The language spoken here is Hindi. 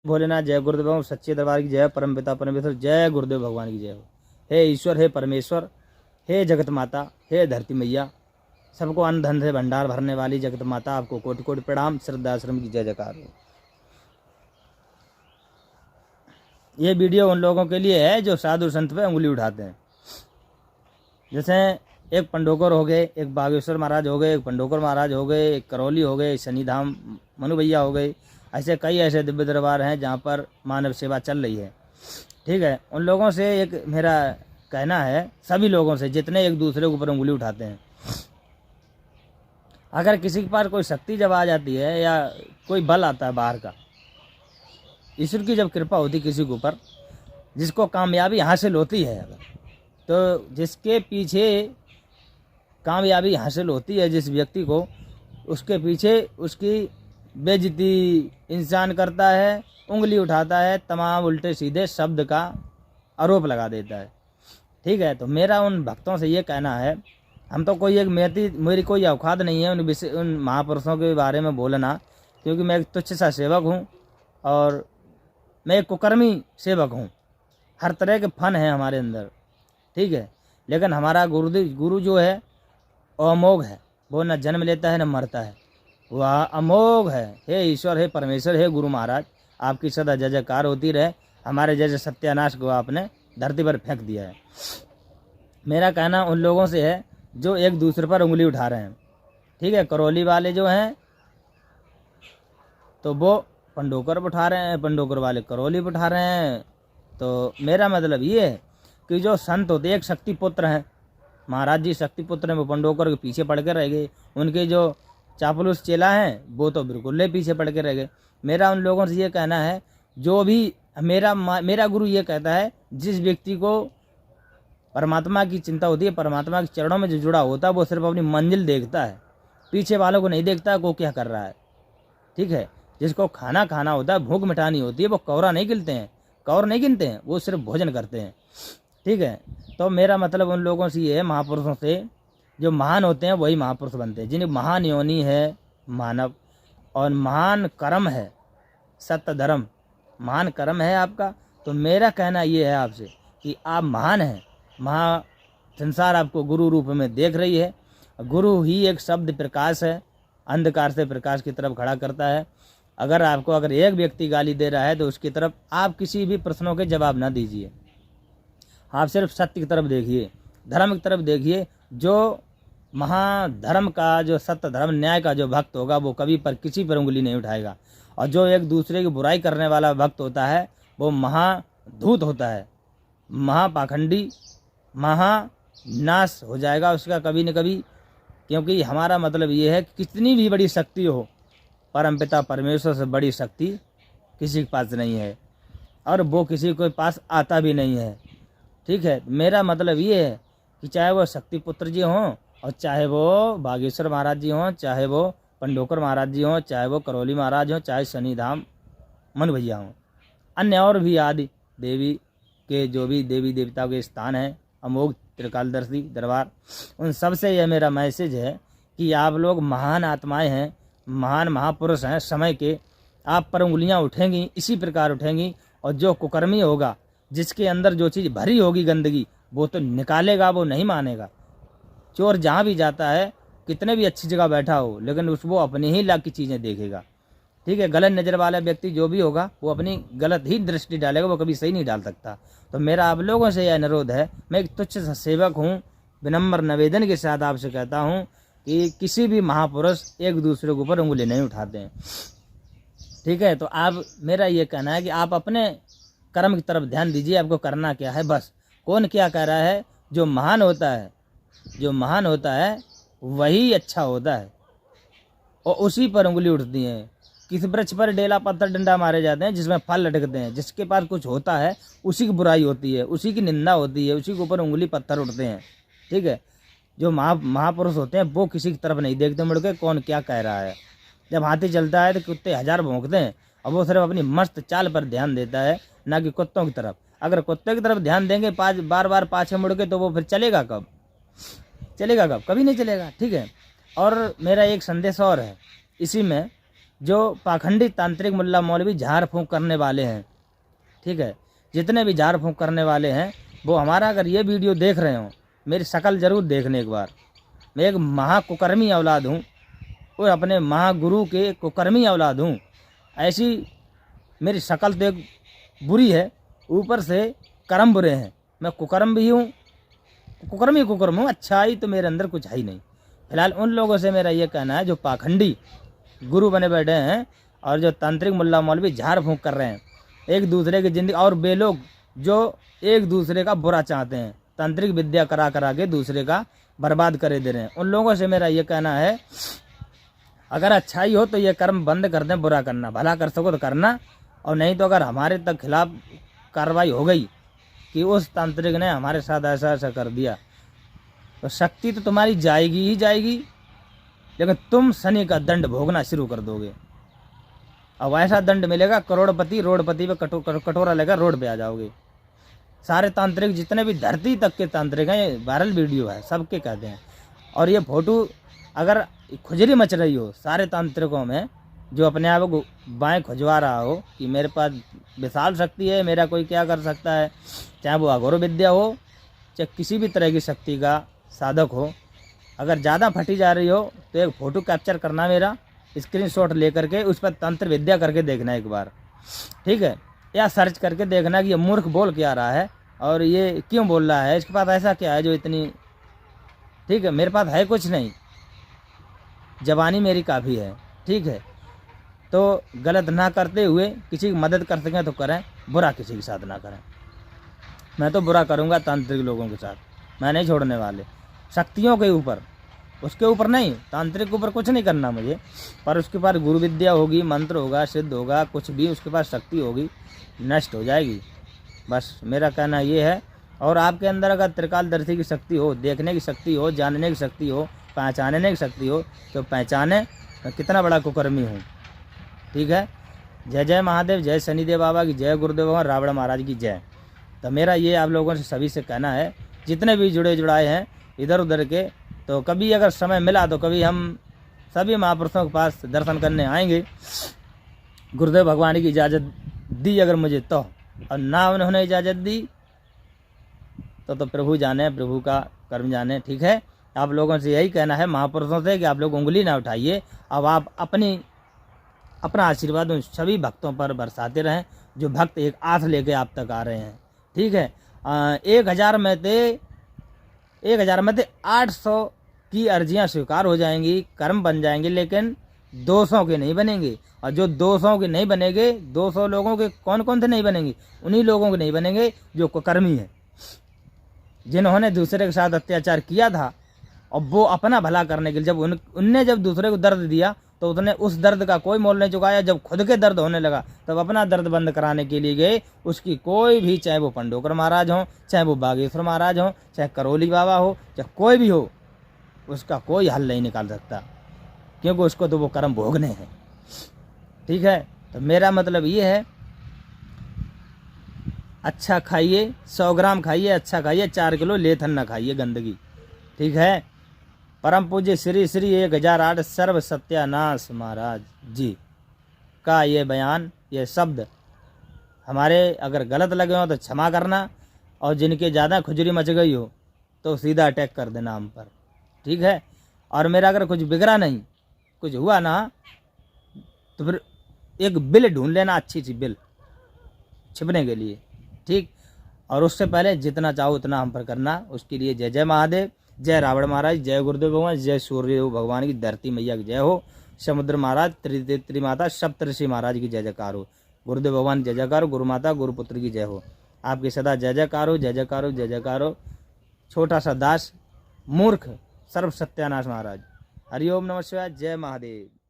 भोलेनाथ, जय गुरुदेव भगवान, सच्चे दरबार की जय, परम पिता परमेश्वर, जय गुरुदेव भगवान की जय हो। हे ईश्वर, हे परमेश्वर, हे जगत माता, हे धरती मैया, सबको अन्न धन से भंडार भरने वाली जगत माता, आपको कोटि कोटि प्रणाम, श्रद्धाश्रम की जय जयकार हो। ये वीडियो उन लोगों के लिए है जो साधु संत पे उंगली उठाते हैं। जैसे एक पंडोकर हो गए, एक बागेश्वर महाराज हो गए, एक पंडोकर महाराज हो गए, एक करौली हो गए, शनिधाम मनु भैया हो गए। ऐसे कई ऐसे दिव्य दरबार हैं जहाँ पर मानव सेवा चल रही है। ठीक है, उन लोगों से एक मेरा कहना है, सभी लोगों से जितने एक दूसरे के ऊपर उंगली उठाते हैं, अगर किसी के पास कोई शक्ति जब आ जाती है या कोई बल आता है बाहर का, ईश्वर की जब कृपा होती किसी के ऊपर, जिसको कामयाबी हासिल होती है, अगर तो जिसके पीछे कामयाबी हासिल होती है जिस व्यक्ति को, उसके पीछे उसकी बेइज्जती इंसान करता है, उंगली उठाता है, तमाम उल्टे सीधे शब्द का आरोप लगा देता है। ठीक है, तो मेरा उन भक्तों से ये कहना है, हम तो कोई एक मेरी कोई औकात नहीं है उन महापुरुषों के बारे में बोलना, क्योंकि मैं एक तुच्छ सा सेवक हूँ और मैं एक कुकर्मी सेवक हूँ। हर तरह के फन है हमारे अंदर। ठीक है, लेकिन हमारा गुरु जो है वो अमोघ है, वो न जन्म लेता है न मरता है, वह अमोघ है। हे ईश्वर, हे परमेश्वर, हे गुरु महाराज, आपकी सदा जय जयकार होती रहे। हमारे जैसे सत्यानाश को आपने धरती पर फेंक दिया है। मेरा कहना उन लोगों से है जो एक दूसरे पर उंगली उठा रहे हैं। ठीक है, करौली वाले जो हैं तो वो पंडोकर उठा रहे हैं, पंडोकर वाले करौली उठा रहे हैं। तो मेरा मतलब ये है कि जो संत होते एक शक्ति पुत्र हैं, महाराज जी शक्ति पुत्र हैं, वो पंडोकर के पीछे पड़ के रह गए। उनके जो चापलूस चेला हैं वो तो बिल्कुल पीछे पड़ के रह गए। मेरा उन लोगों से ये कहना है, जो भी मेरा गुरु ये कहता है, जिस व्यक्ति को परमात्मा की चिंता होती है, परमात्मा के चरणों में जो जुड़ा होता है, वो सिर्फ अपनी मंजिल देखता है, पीछे वालों को नहीं देखता वो क्या कर रहा है। ठीक है, जिसको खाना खाना होता है, भूख मिटानी होती है, वो कौर नहीं गिनते हैं, वो सिर्फ भोजन करते हैं। ठीक है, तो मेरा मतलब उन लोगों से ये है, महापुरुषों से, जो महान होते हैं वही महापुरुष बनते हैं, जिन्हें महान योनि है मानव, और महान कर्म है सत्य धर्म, महान कर्म है आपका। तो मेरा कहना ये है आपसे कि आप महान हैं, संसार आपको गुरु रूप में देख रही है। गुरु ही एक शब्द प्रकाश है, अंधकार से प्रकाश की तरफ खड़ा करता है। अगर एक व्यक्ति गाली दे रहा है तो उसकी तरफ आप किसी भी प्रश्नों के जवाब ना दीजिए, आप सिर्फ सत्य की तरफ देखिए, धर्म की तरफ देखिए। जो महाधर्म का, जो सत्य धर्म न्याय का जो भक्त होगा, वो कभी पर किसी पर उंगली नहीं उठाएगा। और जो एक दूसरे की बुराई करने वाला भक्त होता है, वो महाधूत होता है, महापाखंडी, महानाश हो जाएगा उसका कभी न कभी। क्योंकि हमारा मतलब ये है कि कितनी भी बड़ी शक्ति हो, परमपिता परमेश्वर से बड़ी शक्ति किसी के पास नहीं है, और वो किसी के पास आता भी नहीं है। ठीक है, मेरा मतलब ये है कि चाहे वो शक्ति पुत्र जी हों, और चाहे वो बागेश्वर महाराज जी हों, चाहे वो पंडोकर महाराज जी हों, चाहे वो करौली महाराज हों, चाहे शनिधाम मनु भैया हों, अन्य और भी आदि देवी के जो भी देवी देवताओं के स्थान हैं, अमोघ त्रिकालदर्शी दरबार, उन सब से यह मेरा मैसेज है कि आप लोग महान आत्माएं हैं, महान महापुरुष हैं समय के। आप पर उंगलियां उठेंगी, इसी प्रकार उठेंगी, और जो कुकर्मी होगा, जिसके अंदर जो चीज़ भरी होगी गंदगी, वो तो निकालेगा, वो नहीं मानेगा। चोर जहाँ भी जाता है, कितने भी अच्छी जगह बैठा हो, लेकिन वो अपनी ही लाख की चीज़ें देखेगा। ठीक है, गलत नज़र वाला व्यक्ति जो भी होगा, वो अपनी गलत ही दृष्टि डालेगा, वो कभी सही नहीं डाल सकता। तो मेरा आप लोगों से यह अनुरोध है, मैं एक तुच्छ सा सेवक हूँ, विनम्र निवेदन के साथ आपसे कहता हूँ कि किसी भी महापुरुष एक दूसरे के ऊपर उंगली नहीं उठाते हैं। ठीक है, तो आप, मेरा ये कहना है कि आप अपने कर्म की तरफ ध्यान दीजिए, आपको करना क्या है बस। कौन क्या कह रहा है, जो महान होता है वही अच्छा होता है, और उसी पर उंगली उठती है। किस वृक्ष पर डेला पत्थर डंडा मारे जाते हैं, जिसमें फल लटकते हैं, जिसके पास कुछ होता है उसी की बुराई होती है, उसी की निंदा होती है, उसी के ऊपर उंगली पत्थर उठते हैं। ठीक है, जो महापुरुष होते हैं वो किसी की तरफ नहीं देखते मुड़ के कौन क्या कह रहा है। जब हाथी चलता है तो कुत्ते हजार भौंकते हैं, और वो सिर्फ अपनी मस्त चाल पर ध्यान देता है, ना कि कुत्तों की तरफ। अगर कुत्ते की तरफ ध्यान देंगे बार बार पाछे मुड़ के, तो वो फिर चलेगा कब? कभी नहीं चलेगा। ठीक है, और मेरा एक संदेश और है इसी में, जो पाखंडी तांत्रिक मुल्ला मौलवी झाड़ फूंक करने वाले हैं, ठीक है, जितने भी झाड़ फूंक करने वाले हैं, वो हमारा अगर ये वीडियो देख रहे हो, मेरी शक्ल ज़रूर देखने एक बार। मैं एक महाकुकर्मी औलाद हूँ और अपने महागुरु के कुकर्मी औलाद हूँ। ऐसी मेरी शक्ल तो एक बुरी है, ऊपर से कर्म बुरे हैं। मैं कुकर्म भी हूँ, कुकर्म हूँ, अच्छाई तो मेरे अंदर कुछ है ही नहीं। फिलहाल उन लोगों से मेरा ये कहना है जो पाखंडी गुरु बने बैठे हैं और जो तांत्रिक मुल्ला मौलवी झाड़ फूंक कर रहे हैं एक दूसरे की ज़िंदगी, और वे लोग जो एक दूसरे का बुरा चाहते हैं, तांत्रिक विद्या करा करा के दूसरे का बर्बाद करे दे रहे हैं, उन लोगों से मेरा ये कहना है अगर अच्छाई हो तो ये कर्म बंद कर दें, बुरा करना, भला कर सको तो करना, और नहीं तो अगर हमारे तक खिलाफ कार्रवाई हो गई कि उस तांत्रिक ने हमारे साथ ऐसा ऐसा कर दिया, तो शक्ति तो तुम्हारी जाएगी ही जाएगी, लेकिन तुम शनि का दंड भोगना शुरू कर दोगे। अब ऐसा दंड मिलेगा, करोड़पति रोडपति पे कटोरा लेकर रोड पे आ जाओगे। सारे तांत्रिक जितने भी धरती तक के तांत्रिक हैं, ये वायरल वीडियो है, सबके कहते हैं। और ये फोटो अगर खुजली मच रही हो सारे तांत्रिकों में, जो अपने आप को बाएं खुजवा रहा हो कि मेरे पास विशाल शक्ति है, मेरा कोई क्या कर सकता है, चाहे वो अघोर विद्या हो, चाहे किसी भी तरह की शक्ति का साधक हो, अगर ज़्यादा फटी जा रही हो तो एक फ़ोटो कैप्चर करना, मेरा स्क्रीनशॉट लेकर के उस पर तंत्र विद्या करके देखना एक बार, ठीक है, या सर्च करके देखना कि ये मूर्ख बोल क्या रहा है और ये क्यों बोल रहा है, इसके पास ऐसा क्या है जो इतनी, ठीक है, मेरे पास है कुछ नहीं, जवानी मेरी काफ़ी है, ठीक है, तो गलत ना करते हुए किसी की मदद कर सकें तो करें, बुरा किसी के साथ ना करें। मैं तो बुरा करूँगा तांत्रिक लोगों के साथ, मैं नहीं छोड़ने वाले। शक्तियों के ऊपर, उसके ऊपर नहीं, तांत्रिक के ऊपर कुछ नहीं करना मुझे, पर उसके पास गुरु विद्या होगी, मंत्र होगा, सिद्ध होगा, कुछ भी उसके पास शक्ति होगी, नष्ट हो जाएगी। बस मेरा कहना ये है। और आपके अंदर अगर त्रिकालदर्शी की शक्ति हो, देखने की शक्ति हो, जानने की शक्ति हो, पहचानने की शक्ति हो, तो पहचाने मैं कितना बड़ा कुकर्मी हूँ, ठीक है। जय जय महादेव, जय शनिदेव बाबा की जय, गुरुदेव भगवान रावण महाराज की जय। तो मेरा ये आप लोगों से सभी से कहना है, जितने भी जुड़ाए हैं इधर उधर के, तो कभी अगर समय मिला तो कभी हम सभी महापुरुषों के पास दर्शन करने आएंगे। गुरुदेव भगवान की इजाज़त दी अगर मुझे तो, और ना उन्होंने इजाज़त दी तो प्रभु जाने, प्रभु का कर्म जाने, ठीक है। आप लोगों से यही कहना है महापुरुषों से कि आप लोग उंगली ना उठाइए। अब आप अपना आशीर्वाद उन सभी भक्तों पर बरसाते रहें जो भक्त एक आस लेके आप तक आ रहे हैं, ठीक है। 1000 में से 800 की अर्जियां स्वीकार हो जाएंगी, कर्म बन जाएंगे, लेकिन 200 के नहीं बनेंगे। और जो 200 के नहीं बनेंगे, 200 लोगों के कौन कौन से नहीं बनेंगे, उन्हीं लोगों के नहीं बनेंगे जो कुकर्मी हैं, जिन्होंने दूसरे के साथ अत्याचार किया था और वो अपना भला करने के लिए उनने जब दूसरे को दर्द दिया तो उसने उस दर्द का कोई मोल नहीं चुकाया। जब खुद के दर्द होने लगा तब अपना दर्द बंद कराने के लिए गए। उसकी कोई भी, चाहे वो पंडोकर महाराज हों, चाहे वो बागेश्वर महाराज हों, चाहे करौली बाबा हो, चाहे कोई भी हो, उसका कोई हल नहीं निकाल सकता, क्योंकि उसको तो वो कर्म भोगने हैं, ठीक है। तो मेरा मतलब ये है, अच्छा खाइए, 100 ग्राम खाइए, अच्छा खाइए, 4 किलो लेथन ना खाइए गंदगी, ठीक है। परम पूज्य श्री श्री 1008 सर्व सत्यानाश महाराज जी का ये बयान, ये शब्द हमारे अगर गलत लगे हो तो क्षमा करना, और जिनके ज़्यादा खुजली मच गई हो तो सीधा अटैक कर देना हम पर, ठीक है। और मेरा अगर कुछ बिगड़ा नहीं, कुछ हुआ ना, तो फिर एक बिल ढूंढ लेना, अच्छी सी बिल छिपने के लिए, ठीक। और उससे पहले जितना चाहो उतना हम पर करना। उसके लिए जय जय महादेव, जय रावण महाराज, जय गुरुदेव भगवान, जय सूर्य भगवान की, धरती मैया की जय हो, समुद्र महाराज, त्रिमाता सप्तऋषि महाराज की जय जयकार हो, गुरुदेव भगवान जय जयकार हो, गुरु माता गुरुपुत्र की जय हो, आपकी सदा जय जयकार हो, जय जयकार हो, जय जयकार हो। छोटा सा दास, मूर्ख, सर्व सत्यानाश महाराज। हरिओम नमः शिवाय, जय महादेव।